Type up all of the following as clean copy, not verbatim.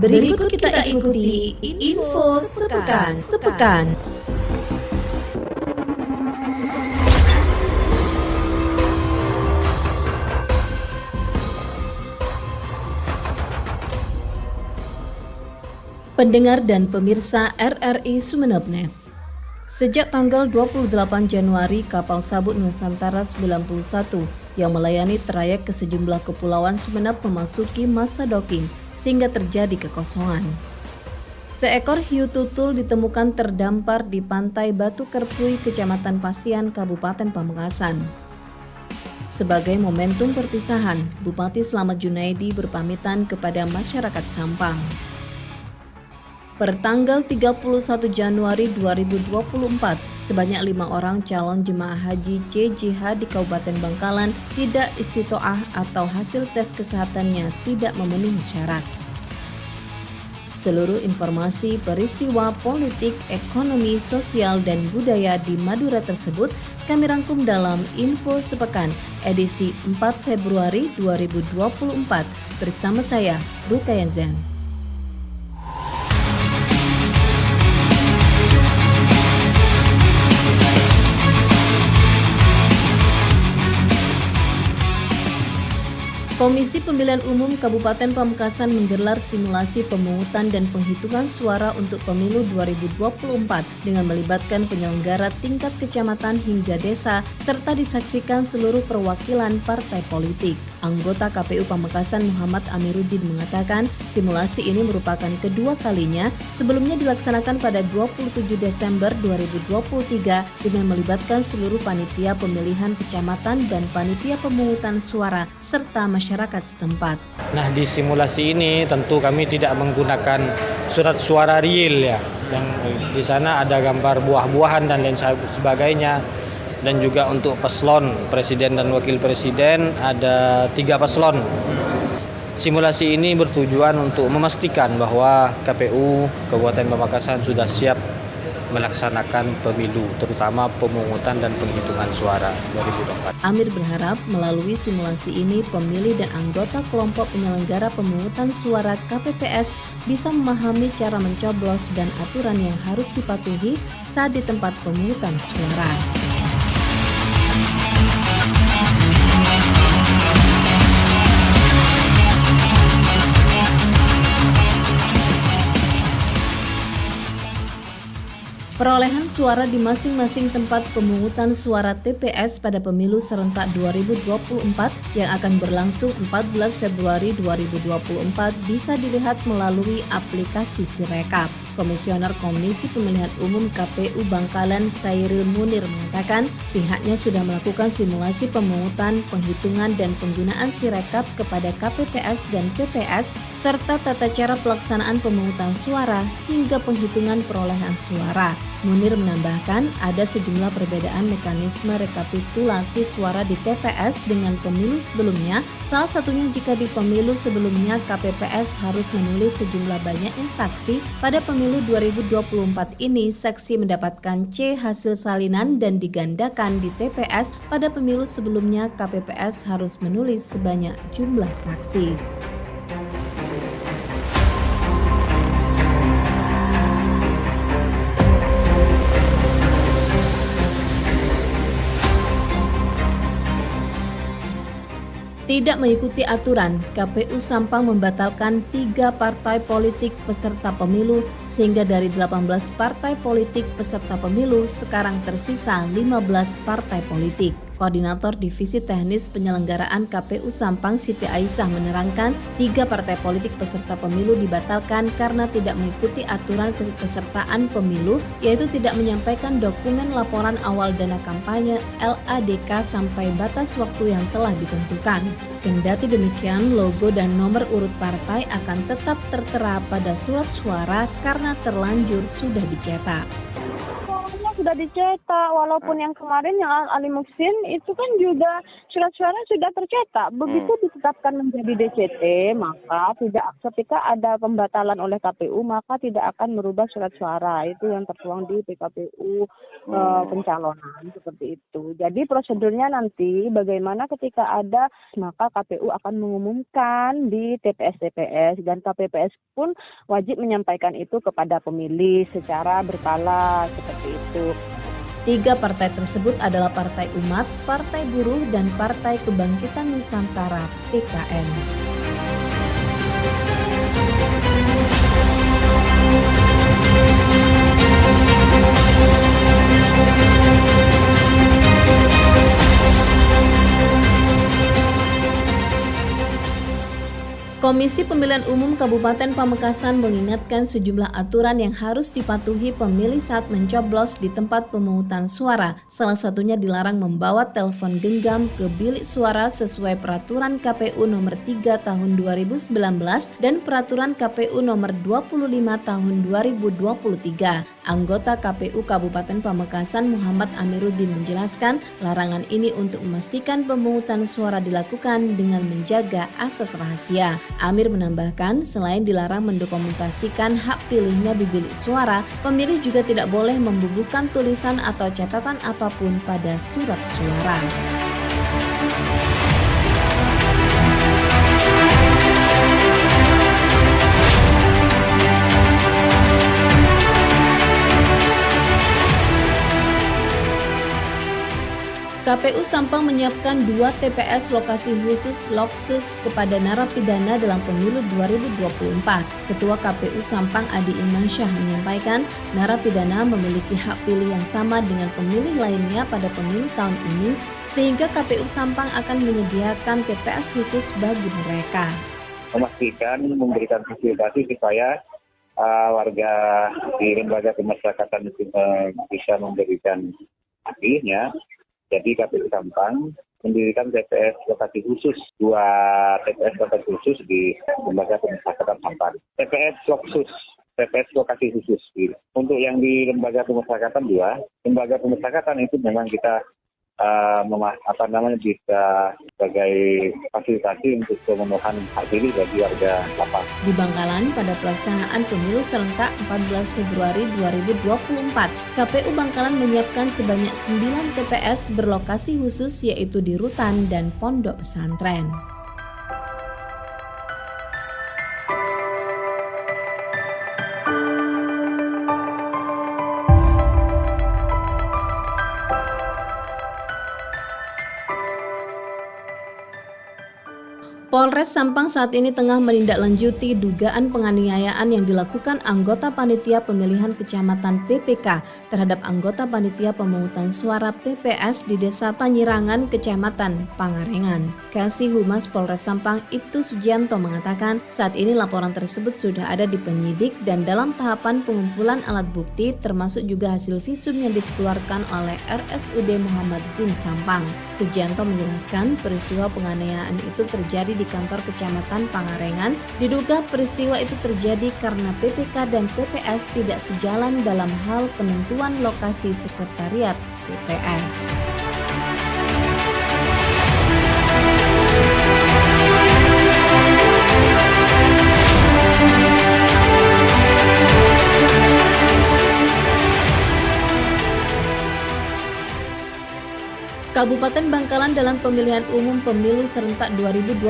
Berikut kita ikuti info sepekan. Pendengar dan pemirsa RRI Sumeneb.net. Sejak tanggal 28 Januari, kapal sabut Nusantara 91 yang melayani trayek ke sejumlah kepulauan Sumeneb memasuki masa docking sehingga terjadi kekosongan. Seekor hiu tutul ditemukan terdampar di pantai Batu Kerpui, Kecamatan Pasian, Kabupaten Pamekasan. Sebagai momentum perpisahan, Bupati Slamet Junaidi berpamitan kepada masyarakat Sampang. Pertanggal 31 Januari 2024, sebanyak 5 orang calon jemaah haji CJH di Kabupaten Bangkalan tidak istitoah atau hasil tes kesehatannya tidak memenuhi syarat. Seluruh informasi peristiwa politik, ekonomi, sosial, dan budaya di Madura tersebut kami rangkum dalam Info Sepekan edisi 4 Februari 2024 bersama saya, Rukaya Zen. Komisi Pemilihan Umum Kabupaten Pamekasan menggelar simulasi pemungutan dan penghitungan suara untuk pemilu 2024 dengan melibatkan penyelenggara tingkat kecamatan hingga desa serta disaksikan seluruh perwakilan partai politik. Anggota KPU Pamekasan Muhammad Amiruddin mengatakan simulasi ini merupakan kedua kalinya, sebelumnya dilaksanakan pada 27 Desember 2023 dengan melibatkan seluruh panitia pemilihan kecamatan dan panitia pemungutan suara serta masyarakat setempat. Nah, di simulasi ini tentu kami tidak menggunakan surat suara real ya. Yang di sana ada gambar buah-buahan dan lain sebagainya. Dan juga untuk paslon presiden dan wakil presiden ada 3 paslon. Simulasi ini bertujuan untuk memastikan bahwa KPU Kabupaten Pamekasan sudah siap melaksanakan pemilu, terutama pemungutan dan penghitungan suara 2024. Amir berharap melalui simulasi ini pemilih dan anggota kelompok penyelenggara pemungutan suara KPPS bisa memahami cara mencoblos dan aturan yang harus dipatuhi saat di tempat pemungutan suara. Perolehan suara di masing-masing tempat pemungutan suara TPS pada pemilu serentak 2024 yang akan berlangsung 14 Februari 2024 bisa dilihat melalui aplikasi Sirekap. Komisioner Komisi Pemilihan Umum KPU Bangkalan Sairil Munir mengatakan pihaknya sudah melakukan simulasi pemungutan, penghitungan dan penggunaan Sirekap kepada KPPS dan PPS serta tata cara pelaksanaan pemungutan suara hingga penghitungan perolehan suara. Munir menambahkan ada sejumlah perbedaan mekanisme rekapitulasi suara di TPS dengan pemilu sebelumnya. Salah satunya jika di pemilu sebelumnya KPPS harus menulis sejumlah banyaknya saksi, pada pemilu 2024 ini saksi mendapatkan C hasil salinan dan digandakan di TPS. Pada pemilu sebelumnya KPPS harus menulis sebanyak jumlah saksi. Tidak mengikuti aturan, KPU Sampang membatalkan 3 partai politik peserta pemilu sehingga dari 18 partai politik peserta pemilu sekarang tersisa 15 partai politik. Koordinator Divisi Teknis Penyelenggaraan KPU Sampang Siti Aisyah menerangkan 3 partai politik peserta pemilu dibatalkan karena tidak mengikuti aturan kepesertaan pemilu, yaitu tidak menyampaikan dokumen laporan awal dana kampanye LADK sampai batas waktu yang telah ditentukan. Kendati demikian, logo dan nomor urut partai akan tetap tertera pada surat suara karena terlanjur sudah dicetak. suratnya sudah dicetak, walaupun yang kemarin yang Ali Muhsin itu kan juga surat suara sudah tercetak. Begitu ditetapkan menjadi DCT, maka ketika ada pembatalan oleh KPU, maka tidak akan merubah surat suara. Itu yang tertuang di PKPU pencalonan seperti itu. Jadi prosedurnya nanti bagaimana ketika ada, maka KPU akan mengumumkan di TPS-TPS dan KPPS pun wajib menyampaikan itu kepada pemilih secara berkala seperti itu. 3 partai tersebut adalah Partai Umat, Partai Buruh, dan Partai Kebangkitan Nusantara (PKN). Komisi Pemilihan Umum Kabupaten Pamekasan mengingatkan sejumlah aturan yang harus dipatuhi pemilih saat mencoblos di tempat pemungutan suara. Salah satunya dilarang membawa telepon genggam ke bilik suara sesuai Peraturan KPU Nomor 3 Tahun 2019 dan Peraturan KPU Nomor 25 Tahun 2023. Anggota KPU Kabupaten Pamekasan Muhammad Amiruddin menjelaskan larangan ini untuk memastikan pemungutan suara dilakukan dengan menjaga asas rahasia. Amir menambahkan, selain dilarang mendokumentasikan hak pilihnya di bilik suara, pemilih juga tidak boleh membubuhkan tulisan atau catatan apapun pada surat suara. KPU Sampang menyiapkan 2 TPS lokasi khusus Loksus kepada narapidana dalam pemilu 2024. Ketua KPU Sampang Adi Imansyah menyampaikan narapidana memiliki hak pilih yang sama dengan pemilih lainnya pada pemilu tahun ini, sehingga KPU Sampang akan menyediakan TPS khusus bagi mereka. Memastikan memberikan fasilitasi supaya warga di lembaga pemasyarakatan bisa memberikan hak pilihnya. Jadi KPU Sampang mendirikan TPS lokasi khusus, 2 TPS lokasi khusus di lembaga pemasyarakatan Sampang. TPS lokasi khusus. Untuk yang di lembaga pemasyarakatan 2, lembaga pemasyarakatan itu memang kita bisa sebagai fasilitasi untuk pemenuhan hak pilih bagi warga Sampang. Di Bangkalan pada pelaksanaan pemilu serentak 14 Februari 2024, KPU Bangkalan menyiapkan sebanyak 9 TPS berlokasi khusus yaitu di Rutan dan Pondok Pesantren. Polres Sampang saat ini tengah menindaklanjuti dugaan penganiayaan yang dilakukan anggota panitia pemilihan kecamatan PPK terhadap anggota panitia pemungutan suara PPS di Desa Panyirangan, Kecamatan Pangarengan. Kasih Humas Polres Sampang Ibtu Sujianto mengatakan saat ini laporan tersebut sudah ada di penyidik dan dalam tahapan pengumpulan alat bukti termasuk juga hasil visum yang dikeluarkan oleh RSUD Muhammad Zin Sampang. Sujianto menjelaskan peristiwa penganiayaan itu terjadi di kantor Kecamatan Pangarengan. Diduga peristiwa itu terjadi karena PPK dan PPS tidak sejalan dalam hal penentuan lokasi sekretariat PPS. Kabupaten Bangkalan dalam pemilihan umum pemilu serentak 2024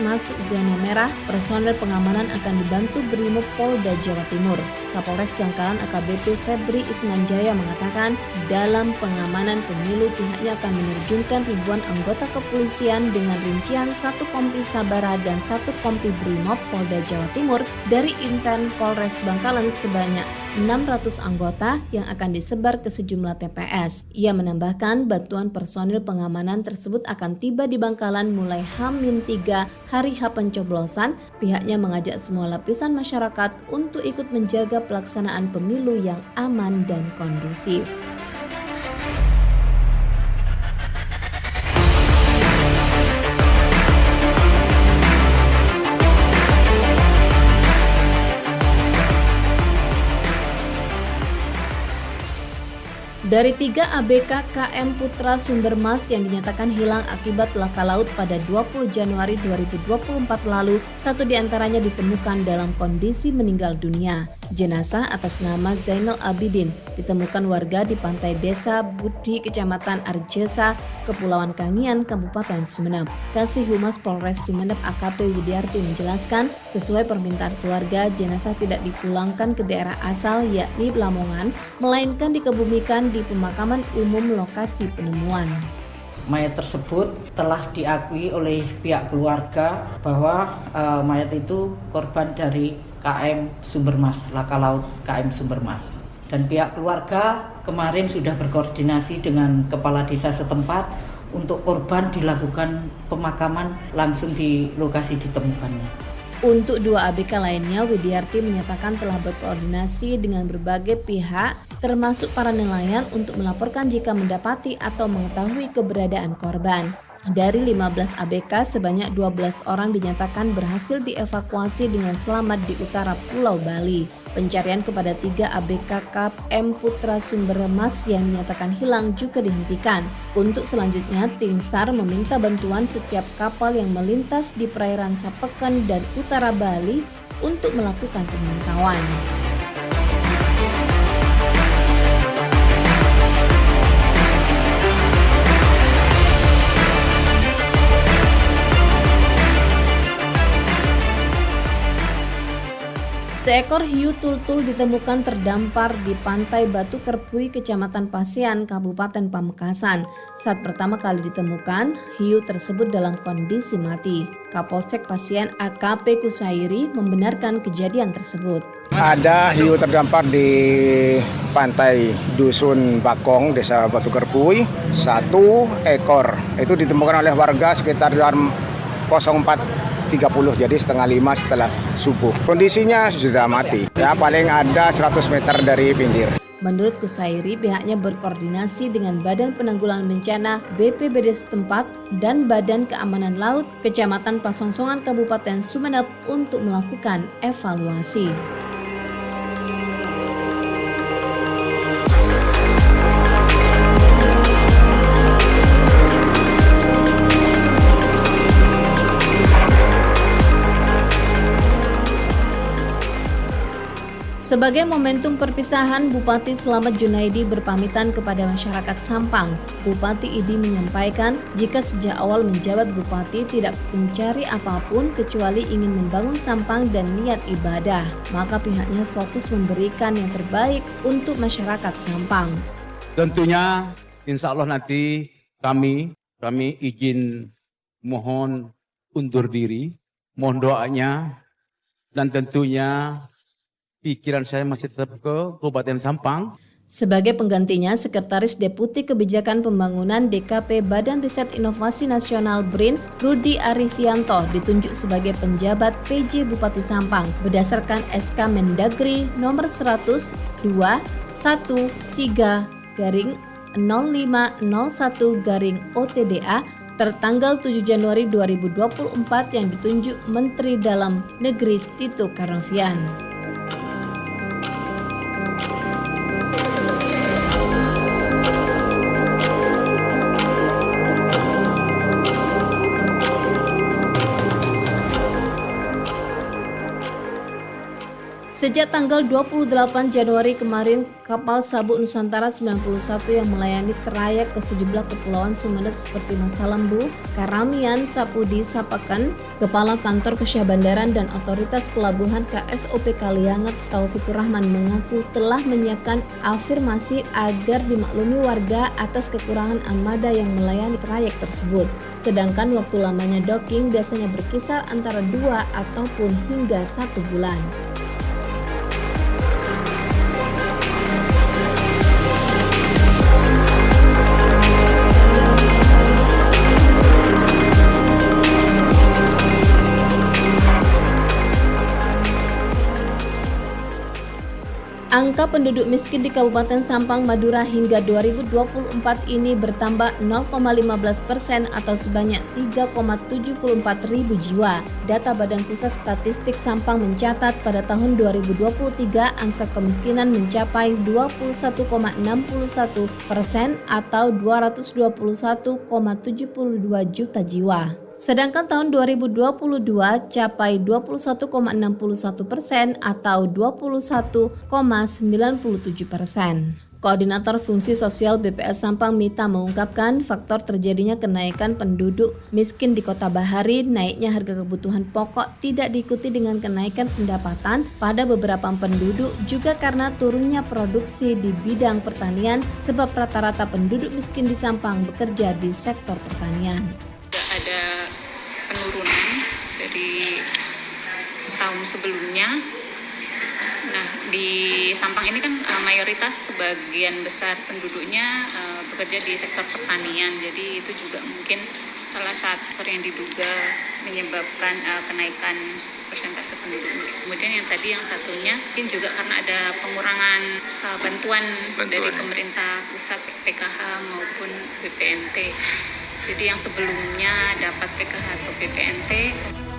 masuk zona merah. Personel pengamanan akan dibantu Brimob Polda Jawa Timur. Kapolres Bangkalan AKBP Febri Ismanjaya mengatakan dalam pengamanan pemilu pihaknya akan menerjunkan ribuan anggota kepolisian dengan rincian 1 kompi Sabara dan 1 kompi Brimob Polda Jawa Timur dari Inten Polres Bangkalan sebanyak 600 anggota yang akan disebar ke sejumlah TPS. Ia menambahkan bantuan personil pengamanan tersebut akan tiba di Bangkalan mulai H-3 hari H pencoblosan. Pihaknya mengajak semua lapisan masyarakat untuk ikut menjaga pelaksanaan pemilu yang aman dan kondusif. Dari 3 ABK KM Putra Sumbermas yang dinyatakan hilang akibat laka laut pada 20 Januari 2024 lalu, 1 diantaranya ditemukan dalam kondisi meninggal dunia. Jenazah atas nama Zainal Abidin ditemukan warga di pantai Desa Budi, Kecamatan Arjesa, Kepulauan Kangian, Kabupaten Sumeneb. Kasih Humas Polres Sumeneb AKP Widiarti menjelaskan, sesuai permintaan keluarga, jenazah tidak dipulangkan ke daerah asal yakni Lamongan, melainkan dikebumikan di pemakaman umum lokasi penemuan. Mayat tersebut telah diakui oleh pihak keluarga bahwa mayat itu korban dari KM Sumbermas, laka laut KM Sumbermas. Dan pihak keluarga kemarin sudah berkoordinasi dengan kepala desa setempat untuk korban dilakukan pemakaman langsung di lokasi ditemukannya. Untuk 2 ABK lainnya, Widiarti menyatakan telah berkoordinasi dengan berbagai pihak, termasuk para nelayan untuk melaporkan jika mendapati atau mengetahui keberadaan korban. Dari 15 ABK, sebanyak 12 orang dinyatakan berhasil dievakuasi dengan selamat di utara Pulau Bali. Pencarian kepada 3 ABK KM Putra Sumbermas yang dinyatakan hilang juga dihentikan. Untuk selanjutnya, tim SAR meminta bantuan setiap kapal yang melintas di perairan Sapeken dan utara Bali untuk melakukan pemantauan. Seekor hiu tultul ditemukan terdampar di pantai Batu Kerpui, Kecamatan Pasean, Kabupaten Pamekasan. Saat pertama kali ditemukan, hiu tersebut dalam kondisi mati. Kapolsek Pasean AKP Kusairi membenarkan kejadian tersebut. Ada hiu terdampar di pantai Dusun Bakong, Desa Batu Kerpui, 1 ekor. Itu ditemukan oleh warga sekitar jam 04.30, jadi setengah 5 setelah subuh. Kondisinya sudah mati, ya paling ada 100 meter dari pinggir. Menurut Kusairi, pihaknya berkoordinasi dengan Badan Penanggulangan Bencana BPBD setempat dan Badan Keamanan Laut Kecamatan Pasongsongan Kabupaten Sumeneb untuk melakukan evaluasi. Sebagai momentum perpisahan, Bupati Slamet Junaidi berpamitan kepada masyarakat Sampang. Bupati Idi menyampaikan jika sejak awal menjabat Bupati tidak mencari apapun kecuali ingin membangun Sampang dan niat ibadah, maka pihaknya fokus memberikan yang terbaik untuk masyarakat Sampang. Tentunya insya Allah nanti kami izin mohon undur diri, mohon doanya, dan tentunya pikiran saya masih tetap ke Kabupaten Sampang. Sebagai penggantinya, Sekretaris Deputi Kebijakan Pembangunan DKP Badan Riset Inovasi Nasional BRIN, Rudi Arifianto, ditunjuk sebagai penjabat PJ Bupati Sampang berdasarkan SK Mendagri nomor 100/13/0501/OTDA tertanggal 7 Januari 2024 yang ditunjuk Menteri Dalam Negeri Tito Karnavian. Sejak tanggal 28 Januari kemarin, kapal Sabuk Nusantara 91 yang melayani trayek ke sejumlah kepulauan Sumeneb seperti Masalembu, Karamian, Sapudi, Sapeken, Kepala Kantor Kesyahbandaran dan Otoritas Pelabuhan KSOP Kalianget Taufikur Rahman mengaku telah menyiapkan afirmasi agar dimaklumi warga atas kekurangan armada yang melayani trayek tersebut. Sedangkan waktu lamanya docking biasanya berkisar antara 2 ataupun hingga 1 bulan. Angka penduduk miskin di Kabupaten Sampang, Madura hingga 2024 ini bertambah 0,15% atau sebanyak 3,74 ribu jiwa. Data Badan Pusat Statistik Sampang mencatat pada tahun 2023 angka kemiskinan mencapai 21,61% atau 221,72 juta jiwa. Sedangkan tahun 2022 capai 21,61% atau 21,97%. Koordinator Fungsi Sosial BPS Sampang Mita mengungkapkan faktor terjadinya kenaikan penduduk miskin di Kota Bahari, naiknya harga kebutuhan pokok tidak diikuti dengan kenaikan pendapatan pada beberapa penduduk, juga karena turunnya produksi di bidang pertanian sebab rata-rata penduduk miskin di Sampang bekerja di sektor pertanian. Ada penurunan dari tahun sebelumnya. Nah, di Sampang ini kan mayoritas sebagian besar penduduknya bekerja di sektor pertanian. Jadi itu juga mungkin salah satu faktor yang diduga menyebabkan kenaikan persentase penduduk. Kemudian yang satunya mungkin juga karena ada pengurangan bantuan dari pemerintah pusat PKH maupun BPNT. Jadi yang sebelumnya dapat PKH atau BPNT.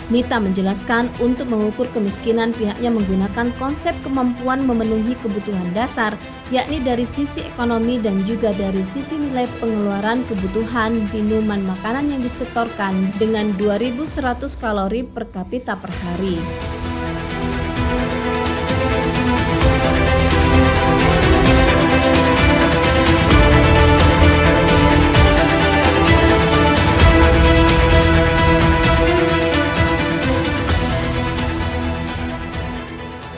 Mita menjelaskan untuk mengukur kemiskinan pihaknya menggunakan konsep kemampuan memenuhi kebutuhan dasar, yakni dari sisi ekonomi dan juga dari sisi nilai pengeluaran kebutuhan minuman makanan yang disetorkan dengan 2.100 kalori per kapita per hari.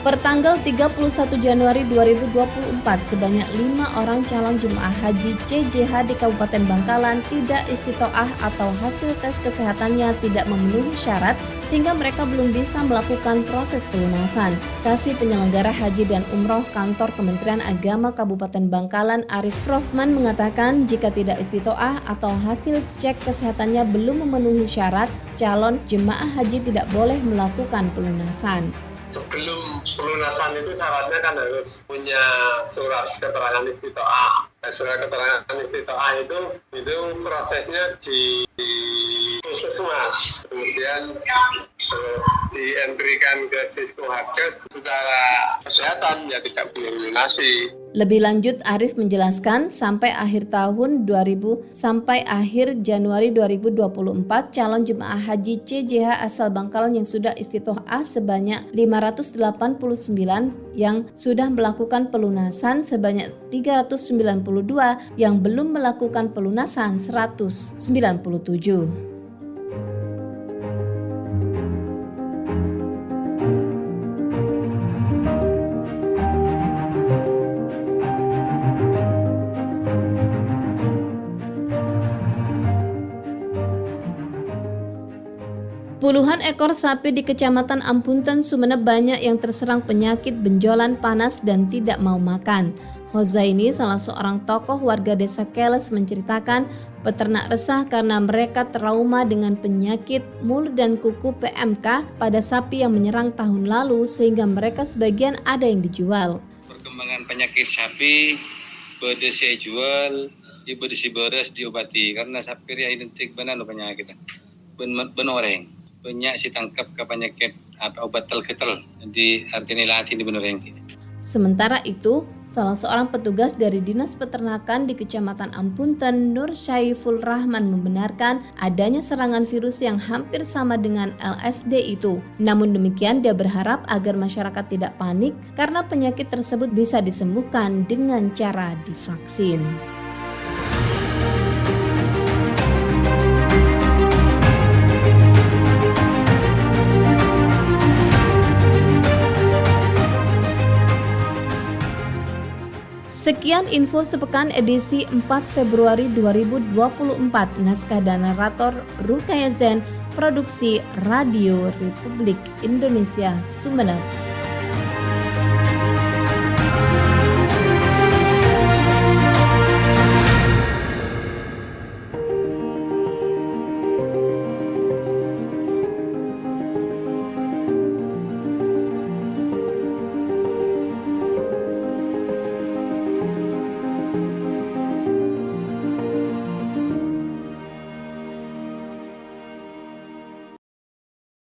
Pertanggal 31 Januari 2024, sebanyak 5 orang calon jemaah haji CJH di Kabupaten Bangkalan tidak istitoah atau hasil tes kesehatannya tidak memenuhi syarat sehingga mereka belum bisa melakukan proses pelunasan. Kasih penyelenggara haji dan umroh Kantor Kementerian Agama Kabupaten Bangkalan Arif Rohman mengatakan jika tidak istitoah atau hasil cek kesehatannya belum memenuhi syarat, calon jemaah haji tidak boleh melakukan pelunasan. Sebelum pelunasan itu syaratnya kan harus punya surat keterangan istitoah. Surat keterangan istitoah itu prosesnya di puskesmas, kemudian dientrikan ke Siskohakes secara kesehatan, ya tidak boleh lunasi. Lebih lanjut, Arif menjelaskan sampai akhir Januari 2024 calon jemaah haji CJH asal Bangkalan yang sudah istitoah sebanyak 589, yang sudah melakukan pelunasan sebanyak 392, yang belum melakukan pelunasan 197. Puluhan ekor sapi di Kecamatan Ampunten, Sumeneb banyak yang terserang penyakit benjolan panas dan tidak mau makan. Hozaini, salah seorang tokoh warga desa Keles, menceritakan peternak resah karena mereka trauma dengan penyakit mulut dan kuku PMK pada sapi yang menyerang tahun lalu sehingga mereka sebagian ada yang dijual. Perkembangan penyakit sapi berdesi jual, berdesi beres diobati karena sapi yang identik benar penyakit benoreng. Banyak si tangkap ke penyakit obat tel-ketel di artinya latih di benoreng. Sementara itu, salah seorang petugas dari Dinas Peternakan di Kecamatan Ampunten, Nur Syaiful Rahman, membenarkan adanya serangan virus yang hampir sama dengan LSD itu. Namun demikian, dia berharap agar masyarakat tidak panik karena penyakit tersebut bisa disembuhkan dengan cara divaksin. Sekian info sepekan edisi 4 Februari 2024. Naskah dan narator Rukaya Zen, produksi Radio Republik Indonesia Sumeneb.